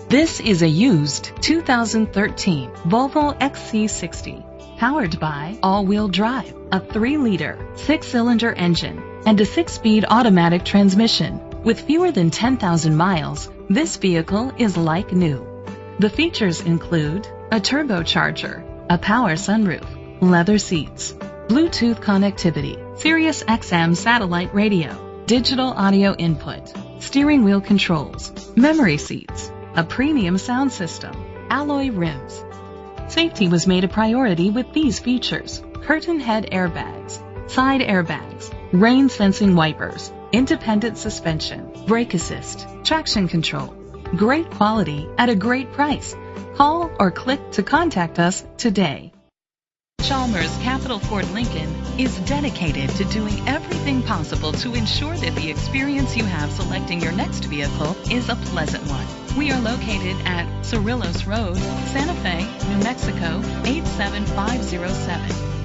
This is a used 2013 Volvo XC60, powered by all-wheel drive, a 3-liter, 6-cylinder engine, and a 6-speed automatic transmission. With fewer than 10,000 miles, this vehicle is like new. The features include a turbocharger, a power sunroof, leather seats, Bluetooth connectivity, Sirius XM satellite radio, digital audio input, steering wheel controls, memory seats, a premium sound system, alloy rims. Safety was made a priority with these features: curtain head airbags, side airbags, rain sensing wipers, independent suspension, brake assist, traction control. Great quality at a great price. Call or click to contact us today. Chalmers Capital Ford Lincoln is dedicated to doing everything possible to ensure that the experience you have selecting your next vehicle is a pleasant one. We are located at Cerrillos Road, Santa Fe, New Mexico 87507.